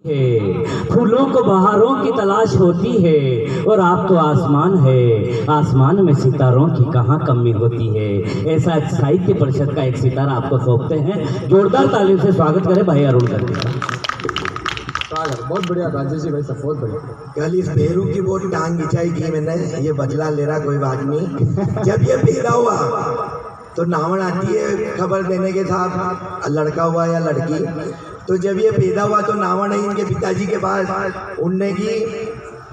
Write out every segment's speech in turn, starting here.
है, फूलों को बहारों की तलाश होती है और आप तो आसमान है, आसमान में सितारों की कहाँ कमी होती है। ऐसा एक साहित्य परिषद का एक सितारा आपको सौंपते हैं। जोरदार तालीम से स्वागत करें भाई अरुण करके। बहुत बढ़िया राजेश जी भाई साहब, बहुत बढ़िया। कल इस बेरू की वो टांग खिंचाई की मैंने, ये बदला ले रहा कोई बात नहीं। जब ये पैदा हुआ तो नावण आती है खबर देने के साथ लड़का हुआ या लड़की। तो जब ये पैदा हुआ तो नावण है इनके पिताजी के पास, उनने की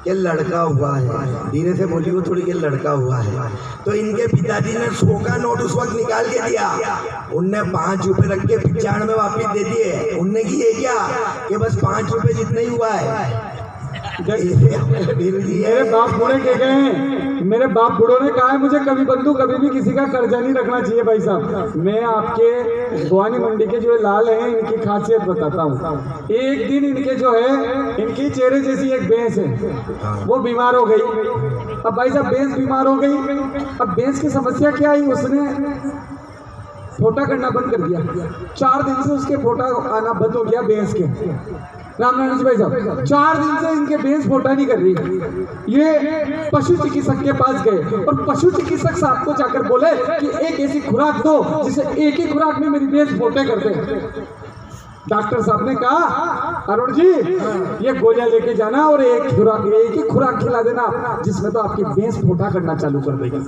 कि लड़का हुआ है, धीरे से बोली वो थोड़ी कि लड़का हुआ है। तो इनके पिताजी ने 100 का नोट उस वक्त निकाल के दिया, उनने 5 रुपए रख के 95 वापिस दे दिए। उनने की ये क्या कि बस 5 रुपए जितना ही हुआ है। मेरे बाप बूढ़े कह गए हैं, मेरे बाप बूढ़ों ने कहा है मुझे कभी बंधु कभी भी किसी का कर्जा नहीं रखना चाहिए। भाई साहब मैं आपके गुआनी मंडी के जो लाल हैं इनकी खासियत बताता हूँ। एक दिन इनके जो है इनकी चेहरे जैसी एक भैंस है, वो बीमार हो गई। अब भाई साहब भैंस बीमार हो गई, अब भैंस की समस्या क्या आई, उसने फोटा करना बंद कर दिया। 4 दिन से उसके फोटा आना बंद हो गया भैंस के। रामनारायण जी भाई साहब 4 दिन से इनके भैंस फोटा नहीं कर रही। ये पशु चिकित्सक के पास गए और पशु चिकित्सक साहब को जाकर बोले कि एक ऐसी खुराक दो जिसे एक ही खुराक में मेरी भैंस फोटे कर दे। डॉक्टर साहब ने कहा अरुण जी ये गोलियां लेके जाना और एक ही खुराक खिला देना जिसमें तो आपकी भैंस फोटा करना चालू कर देगी।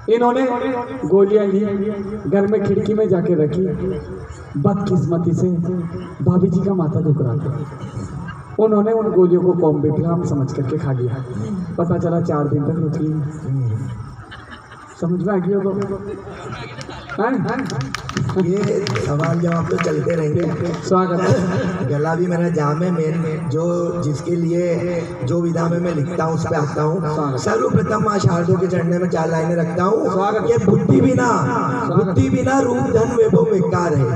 इन्होंने गोलियां ली, घर में खिड़की में जाके रखी। बदकिस्मती से भाभी जी का माथा दुख रहा था, उन्होंने उन गोलियों को कॉम्बिफ्लाम समझ करके खा लिया। पता चला 4 दिन तक रुकी। समझ में आ गया ये सवाल जवाब तो चलते रहेंगे। स्वागत है। गला भी मेरा जाम है, मेन जो जिसके लिए जो विधा में मैं लिखता हूँ उस पर आता हूँ। सर्वप्रथम माँ शारदों के चढ़ने में 4 लाइनें रखता हूँ। ये बुद्धि बिना रूप धन वैभव बेकार है।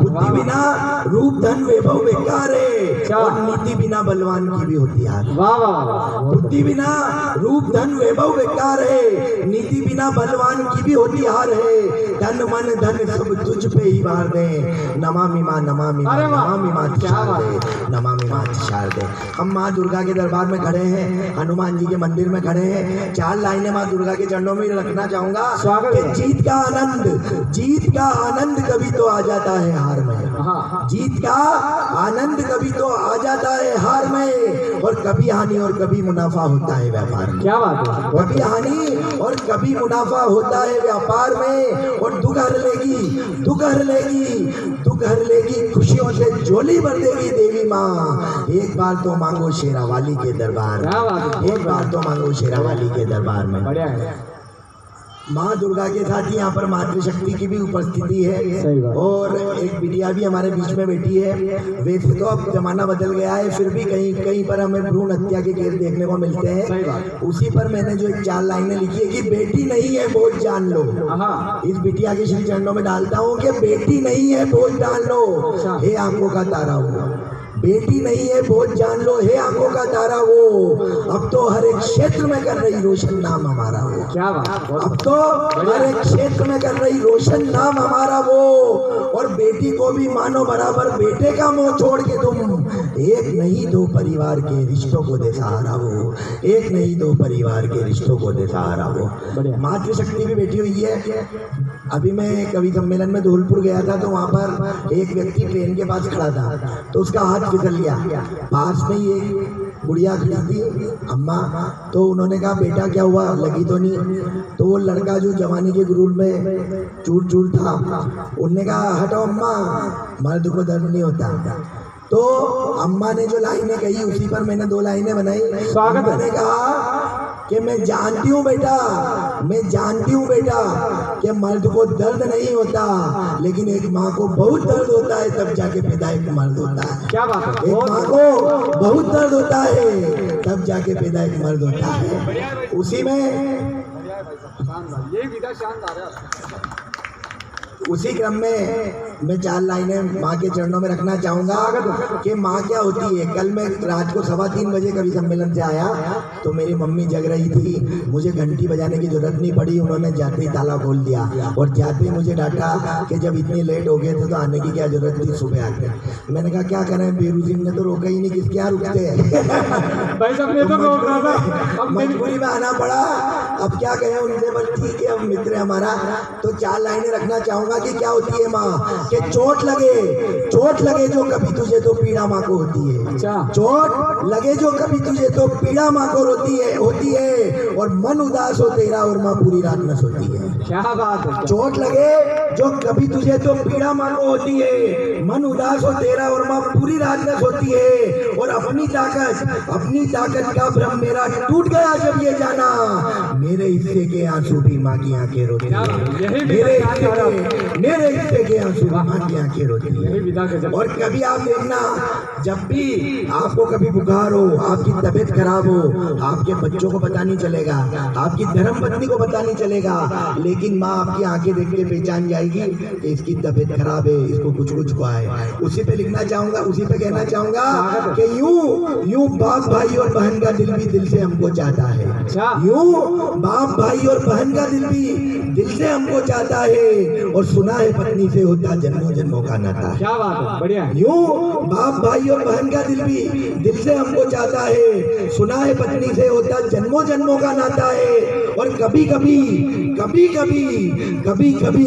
बुद्धि बिना रूप धन वैभव बेकार है और नीति बिना बलवान की भी होती है। वाह वाह। बुद्धि बिना रूप धन वैभव बेकार है, नीति बिना बलवान की भी होती हार है। धन मन धन सब तुझ पे ही वार दे, नमामि मां नमामि मां नमामि मां शारदे, नमामि मां शारदे। हम माँ दुर्गा के दरबार में खड़े हैं, हनुमान जी के मंदिर में खड़े हैं। 4 लाइनें माँ दुर्गा के चरणों में रखना चाहूंगा कि जीत का आनंद कभी तो आ जाता है हार में। जीत का आनंद कभी तो आ जाता है हार में, और कभी हानि और कभी मुनाफा होता है व्यापार में। क्या बात है। कभी हानि और कभी मुनाफा होता है व्यापार में। और दुख हर लेगी खुशियों से झोली भर देगी देवी माँ। एक बार तो मांगो शेरावाली के दरबार में, एक बार तो मांगो शेरावाली के दरबार में। बढ़िया है। माँ दुर्गा के साथ ही यहाँ पर मातृशक्ति की भी उपस्थिति है और एक बिटिया भी हमारे बीच में बैठी है। वैसे तो अब जमाना बदल गया है, फिर भी कहीं कहीं पर हमें भ्रूण हत्या के केस देखने को मिलते हैं। उसी पर मैंने जो एक 4 लाइनें लिखी है कि बेटी नहीं है बोझ जान लो। इस बिटिया के श्री चरणों में डालता हूँ कि बेटी नहीं है बोझ जान लो, हे आंखों का तारा हो। बेटी नहीं है बोझ जान लो, हे आंखों का तारा वो। अब तो हर एक क्षेत्र में कर रही रोशन नाम हमारा वो। क्या बात। अब तो हर एक क्षेत्र में कर रही रोशन नाम हमारा वो। और बेटी को भी मानो बराबर बेटे का मोह छोड़ के तुम, एक नहीं 2 परिवार के रिश्तों को दे सहारा वो। एक नहीं 2 परिवार के रिश्तों को दे सहारा वो। मातृशक्ति भी बैठी हुई है। अभी मैं कवि सम्मेलन में धौलपुर गया था तो वहाँ पर एक व्यक्ति ट्रेन के पास खड़ा था, तो उसका हाथ फिसल गया। पास में ही एक बुढ़िया खड़ी थी अम्मा, तो उन्होंने कहा बेटा क्या हुआ, लगी तो नहीं। तो वो लड़का जो जवानी के गुरूर में चूर चूर था, उनने कहा हटो अम्मा, मर्द को दर्द नहीं होता। तो अम्मा ने जो लाइनें कही उसी पर मैंने 2 लाइनें बनाई। मैंने कहा कि मैं जानती हूँ बेटा कि मर्द को दर्द नहीं होता, लेकिन एक माँ को बहुत दर्द होता है तब जाके पैदा एक मर्द होता है। क्या बात है। एक माँ को बहुत दर्द होता है तब जाके पैदा एक मर्द होता है। उसी में उसी क्रम में मैं 4 लाइनें माँ के चरणों में रखना चाहूँगा कि माँ क्या होती है। कल मैं रात को 3:15 बजे कवि सम्मेलन से आया तो मेरी मम्मी जग रही थी, मुझे घंटी बजाने की जरूरत नहीं पड़ी, उन्होंने जाते ही ताला खोल दिया और जाते ही मुझे डांटा कि जब इतने लेट हो गए थे तो आने की क्या जरूरत थी, सुबह आके। मैंने कहा क्या करें, बेरू सिंह ने तो रोका ही नहीं, किसके यहाँ रुकते हैं। भाई साहब ने तो रोक रहा था, अब मजबूरी में आना पड़ा, अब क्या कहें उनसे, बस ठीक है, अब मित्र है हमारा। तो 4 लाइनें रखना चाहूंगा कि क्या होती है माँ, कि चोट लगे जो कभी तुझे तो पीड़ा माँ को होती है। चोट लगे जो कभी तुझे तो पीड़ा माँ को होती है और मन उदास हो तेरा और माँ पूरी रात न सोती है। क्या बात है। चोट लगे जो कभी तुझे तो पीड़ा माँ को होती है, मन उदास हो तेरा और माँ पूरी रात न सोती है। और अपनी ताकत का भ्रम मेरा टूट गया जब ये जाना, मेरे हिस्से के आंसू भी माँ की आंखें रोती है। मेरे हिस्से के आंसू भी माँ की आंखें रोती है। और कभी आप देखना, जब भी आपको कभी बुखार हो, आपकी तबीयत खराब हो, आपके बच्चों को पता नहीं चलेगा, आपकी धर्मपत्नी को पता नहीं चलेगा, लेकिन माँ आपकी आंखें देख के पहचान जाएगी कि इसकी तबीयत खराब है, इसको कुछ हुआ है। उसी पे लिखना चाहूंगा, उसी पे कहना चाहूंगा कि यूं बाप भाई और बहन का दिल भी दिल से हमको चाहता है। यूं बाप भाई और बहन का दिल भी दिल से हमको चाहता है और सुना है पत्नी से होता जन्मों जन्मों का नाता। क्या बात है, बढ़िया। यूं बाप भाई और बहन का दिल भी दिल से हमको चाहता है, सुना है पत्नी से होता जन्मों जन्मों का नाता है। और कभी कभी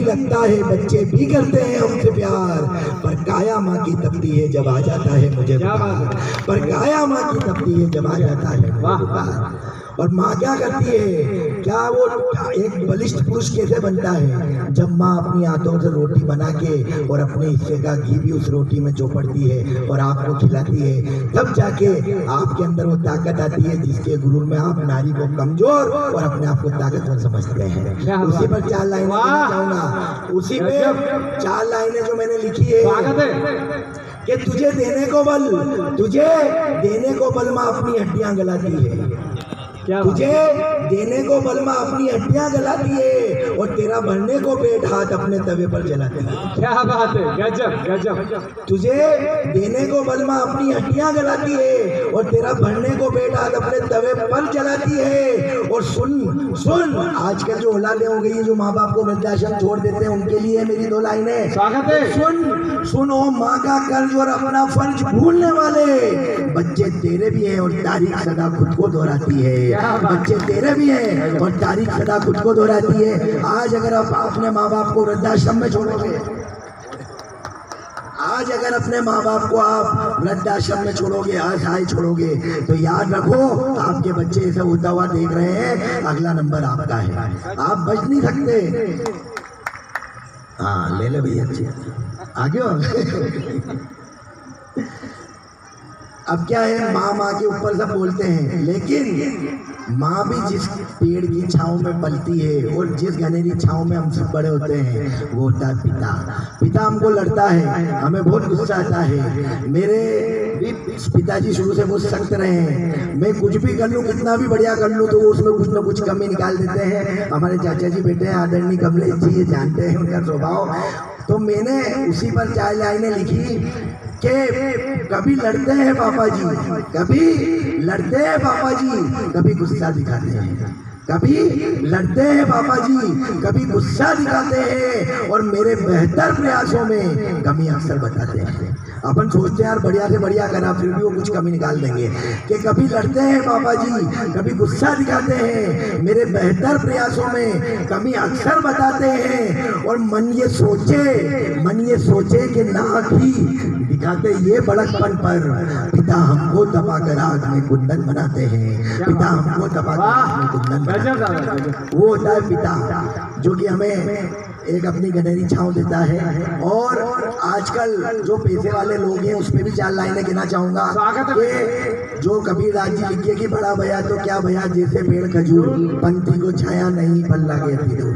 लगता है बच्चे भी करते हैं हमसे प्यार, पर काया माँ की तपती है जब आ जाता है मुझे बुखार। पर काया माँ की तपती है जब आ जाता है मुझे बुखार। और माँ क्या करती है, क्या वो एक बलिष्ठ पुरुष कैसे बनता है, जब माँ अपनी हाथों से रोटी बना के और अपने हिस्से का घी भी उस रोटी में चौपड़ती है और आपको खिलाती है, तब जाके आपके अंदर वो ताकत आती है जिसके गुरूर में आप नारी को कमजोर और अपने आप को ताकतवर समझते हैं। उसी पर 4 लाइनें कहना चाहूंगा, उसी पे 4 लाइनें जो मैंने लिखी है कि तुझे देने को बल माँ अपनी हड्डियां गलाती है। तुझे देने को बलमा अपनी हड्डियां गलाती है और तेरा भरने को पेट हाथ अपने तवे पर जलाती है। क्या बात है, गजब। तुझे देने को बलमा अपनी हड्डियां गलाती है और तेरा भरने को पेट हाथ अपने तवे पर जलाती है। और सुन आजकल जो औलादें हो गई, जो माँ बाप को वृद्धाश्रम छोड़ देते हैं, उनके लिए मेरी 2 लाइनें। स्वागत है। सुनो माँ का कर्ज और अपना फर्ज भूलने वाले, बच्चे तेरे भी हैं और तारीख सदा खुद को दोहराती है। बच्चे तेरे भी हैं और तारीख सदा खुद को दोहराती है। आज अगर आप अपने माँ बाप को वृद्धाश्रम में छोड़ोगे, आज अगर अपने माँ बाप को आप वृद्धाश्रम में छोड़ोगे, असहाय छोड़ोगे, तो याद रखो आपके बच्चे ऐसा होता हुआ देख रहे हैं, अगला नंबर आपका है, आप बच नहीं सकते। हाँ ले ले भैया, अच्छी आगे हो। अब क्या है, माँ के ऊपर सब बोलते हैं, लेकिन माँ भी जिस पेड़ की छाँव में पलती है और जिस घनेरी छाँव में हम सब बड़े होते हैं, वो होता है पिता। हमको लड़ता है, हमें बहुत गुस्सा आता है। मेरे भी पिताजी शुरू से बहुत सख्त रहे हैं, मैं कुछ भी कर लूँ, कितना भी बढ़िया कर लूँ, तो वो उसमें कुछ ना कुछ कमी निकाल देते हैं। हमारे चाचा जी बेटे हैं आदरणीय कमलेश जी, ये जानते हैं उनका स्वभाव। तो मैंने उसी पर 4 लाइनें लिखी कि कभी लड़ते हैं पापा जी, कभी गुस्सा दिखाते हैं, कभी लड़ते हैं पापा जी, कभी गुस्सा दिखाते हैं और मेरे बेहतर प्रयासों में कमी अक्सर बताते हैं। अपन सोचते हैं यार बढ़िया से बढ़िया करा, फिर भी वो कुछ कमी निकाल देंगे। कि कभी लड़ते हैं पापा जी, कभी गुस्सा दिखाते हैं, मेरे बेहतर प्रयासों में कमी अक्सर बताते हैं। और मन ये सोचे कि नाक ही दिखाते ये बड़कपन पर, पिता हमको दबाकर आग में कुंदन बनाते हैं, पिता हमको दबाकर आग में कुंदन बनाते हैं। वो होता है पिता, जो कि हमें एक अपनी गहरी छाँव देता है। और आजकल जो पैसे वाले लोग हैं, उस पर भी 4 लाइनें कहना चाहूँगा कि जो कबीरदास जी लिखिए कि बड़ा भया तो क्या भया, जैसे पेड़ खजूर, पंथी को छाया नहीं पल लगे अति दूर।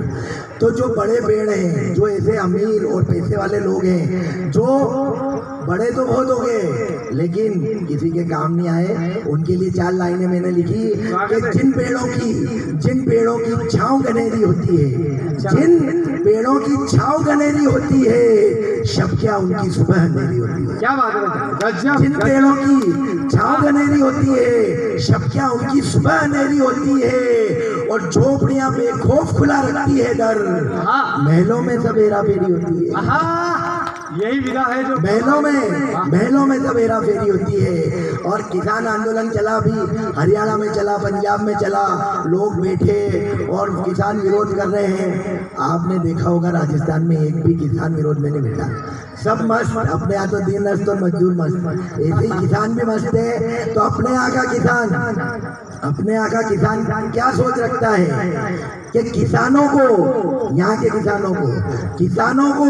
तो जो बड़े पेड़ हैं, जो ऐसे अमीर और पैसे वाले लोग हैं, जो बड़े तो बहुत हो गए, लेकिन किसी के काम नहीं आए। उनके लिए 4 लाइनें मैंने लिखी कि जिन पेड़ों की छांव गनेरी होती है, जिन पेड़ों की छांव गनेरी होती है, शब क्या उनकी सुबह अंधेरी होती है। क्या बात है, जिन पेड़ों की छांव गनेरी होती है, शब क्या उनकी सुबह अंधेरी होती है, और झोपड़ियां बेखौफ खुला रखती है दर, महलों में सब हेरा फेरी होती है। यही विधा है जो महलों में सब हेरा फेरी होती है। और किसान आंदोलन चला, भी हरियाणा में चला, पंजाब में चला, लोग बैठे और किसान विरोध कर रहे हैं। आपने देखा होगा राजस्थान में एक भी किसान विरोध में नहीं बैठा, सब मस्त, अपने यहाँ तो दिन मस्त और मजदूर मस्त, ऐसे ही किसान भी मस्त है। तो अपने यहाँ का किसान क्या सोच रखता है कि किसानों को, यहाँ के किसानों को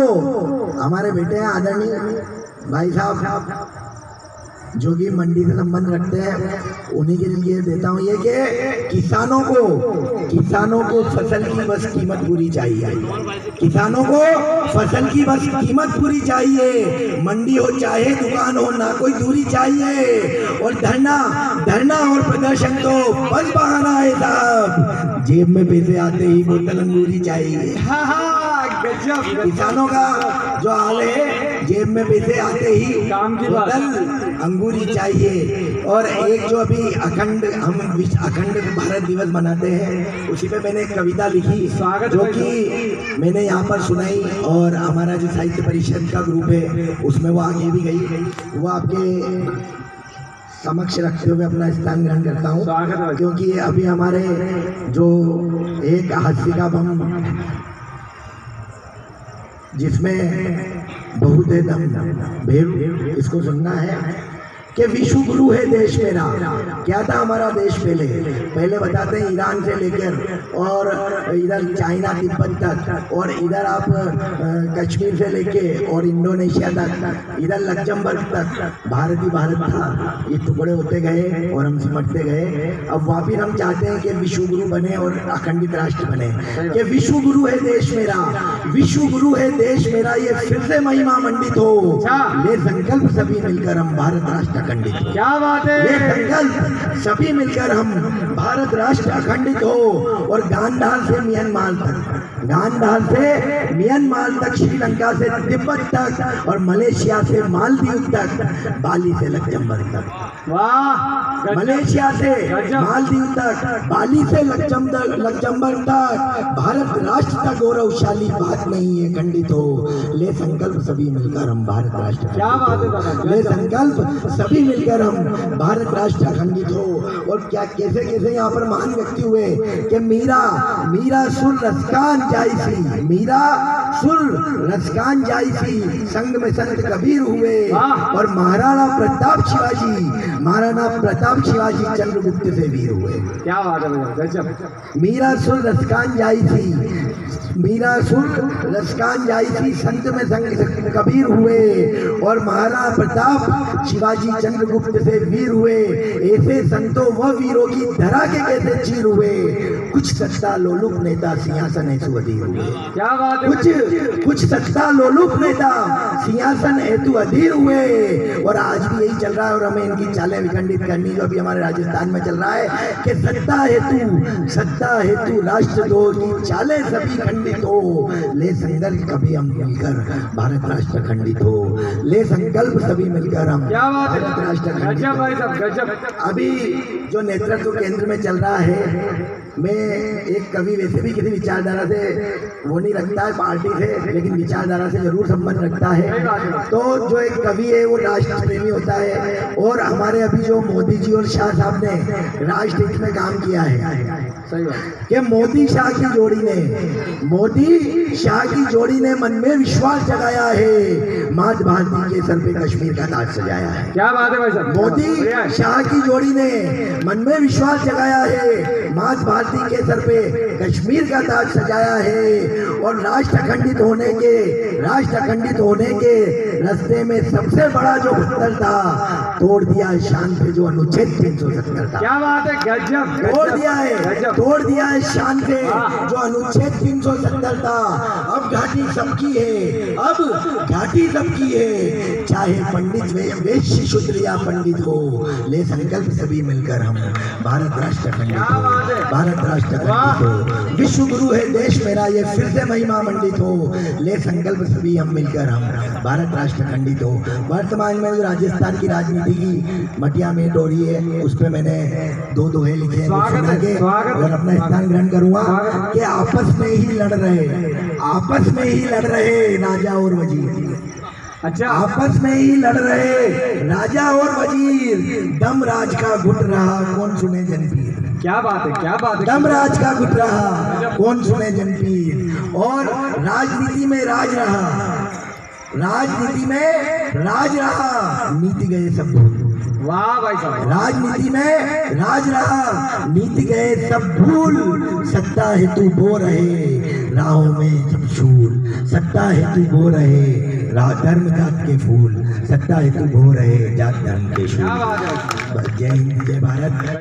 हमारे बेटे हैं आदरणीय भाई साहब जो कि मंडी से संबंध रखते हैं, उन्हीं के लिए देता हूँ ये कि किसानों को फसल की बस कीमत पूरी चाहिए। किसानों को फसल की बस कीमत पूरी चाहिए। मंडी हो चाहे दुकान हो, ना कोई दूरी चाहिए। और धरना और प्रदर्शन तो बस बहाना है साहब, जेब में पैसे आते ही बोतल अंगूरी चाहिए। किसानों का जो हाल है, जेब में पैसे आते ही बोतल अंगूरी चाहिए। और एक जो अभी अखंड भारत दिवस मनाते हैं, उसी पे मैंने एक कविता लिखी जो कि मैंने यहाँ पर सुनाई, और हमारा जो साहित्य परिषद का ग्रुप है उसमें वो आगे भी गई। वो आपके समक्ष रखते हुए अपना स्थान ग्रहण करता हूँ, क्योंकि अभी हमारे जो एक हास्य का बम जिसमें बहुत है दम भेड़, इसको सुनना है कि विश्व गुरु है देश मेरा। क्या था हमारा देश पहले बताते हैं, ईरान से लेकर और इधर चाइना तिब्बत तक, और इधर आप कश्मीर से लेके और इंडोनेशिया तक, इधर लग्जमबर्ग तक भारत ही भारत था। ये टुकड़े होते गए और हम सिमटते गए। अब वापिस हम चाहते हैं कि विश्व गुरु बने और अखंडित राष्ट्र बने, कि विश्व गुरु है देश मेरा, विश्व गुरु है देश मेरा, ये फिर से महिमा मंडित हो। ये संकल्प सभी मिलकर हम भारत राष्ट्र अखंडित हो। क्या बात है, ये संकल्प सभी मिलकर हम भारत राष्ट्र अखंडित हो। और गांधार से म्यांमार तक, श्रीलंका से तिब्बत तक, और मलेशिया से मालदीव तक, बाली से लग्जमबर्ग तक। वाह, मलेशिया से मालदीव तक, बाली से लग्जमबर्ग तक, भारत राष्ट्र का गौरवशाली बात नहीं है खंडित हो। ले संकल्प सभी मिलकर हम भारत राष्ट्र, क्या बात है दादा, ले संकल्प सभी मिलकर हम भारत राष्ट्र अखंडित हो। और क्या कैसे कैसे यहाँ पर महान व्यक्ति हुए कि मीरा सुर रसकान जायसी, मीरा सुर रसकान जायसी, संग में संत कबीर हुए। और महाराणा प्रताप शिवाजी चंद्रगुप्त से वीर हुए। क्या बात है गजब। मीरा सुर रसकान जायसी, संत में संग कबीर हुए। और महाराणा प्रताप शिवाजी चंद्रगुप्त से वीर हुए। ऐसे संतों व वीरों की धरा के कैसे चीर हुए। कुछ सत्ता लोलुप नेता सिंहासन हेतु अधीर हुए। क्या बात है, कुछ सत्ता लोलुप नेता सिंहासन हेतु अधीर हुए। और आज भी यही चल रहा है, और हमें इनकी चालें विखंडित करनी जो अभी हमारे राजस्थान में चल रहा है कि सत्ता हेतु राष्ट्रद्रोह की चालें सभी खंडित हो। ले संकल्प कभी हम मिलकर भारत राष्ट्र खंडित हो। ले संकल्प सभी मिलकर हम भारत राष्ट्र खंडित हो। भाई साहब गजब। अभी जो नेतृत्व केंद्र में चल रहा है, मैं एक कवि वैसे भी किसी विचारधारा से वो नहीं रखता है पार्टी से, लेकिन विचारधारा से जरूर संबंध रखता है। तो जो एक कवि है वो राष्ट्र प्रेमी होता है। और हमारे अभी जो मोदी जी और शाह साहब ने राष्ट्र हित में काम किया है, सही बात कि मोदी शाह की जोड़ी ने मन में विश्वास जगाया है। मात भारती के सर पे कश्मीर का ताज सजाया है। क्या बात है भाई साहब, मोदी शाह की जोड़ी ने मन में विश्वास जगाया है। मात भारती के सर पे कश्मीर का ताज सजाया है। और राष्ट्र खंडित होने के रास्ते में सबसे बड़ा जो पत्थर था, तोड़ दिया शान पे जो अनुच्छेद 370 था। क्या बात है गजब, तोड़ दिया है तोड़ दिया है शान से जो अनुच्छेद 370 था। अब घाटी सबकी है, अब घाटी सबकी है, चाहे पंडित वैश्य शूद्र या पंडित हो, ले संकल्प सभी मिलकर हम भारत राष्ट्र खंडित हो, भारत राष्ट्र खंडित हो। विश्व गुरु है देश मेरा ये फिर से महिमा मंडित हो, ले संकल्प सभी हम मिलकर हम भारत राष्ट्र खंडित हो। वर्तमान में जो राजस्थान की राजनीति की मटिया में हो रही है उस पर मैंने दो दोहे लिखे हैं सुना के और अपना स्थान ग्रहण करूंगा कि आपस में ही लड़ रहे राजा और वजीर। अच्छा, आपस में ही लड़ रहे राजा और वजीर, दम राज का घुट रहा कौन सुने जनपीर। क्या बात है, क्या बात है। दम राज का घुट रहा कौन सुने जनपीर। और राजनीति में राज रहा, राजनीति में राज रहा, नीति गए सब भूल। वाह भाई साहब। राजनीति में राज रहा, नीति गए सब भूल, सत्ता हेतु बो रहे राहों में सब शूल, सत्ता हेतु बो रहे राह धर्म जात के फूल, सत्ता हेतु बो रहे जात धर्म के शूल। जय हिंद, जय भारत।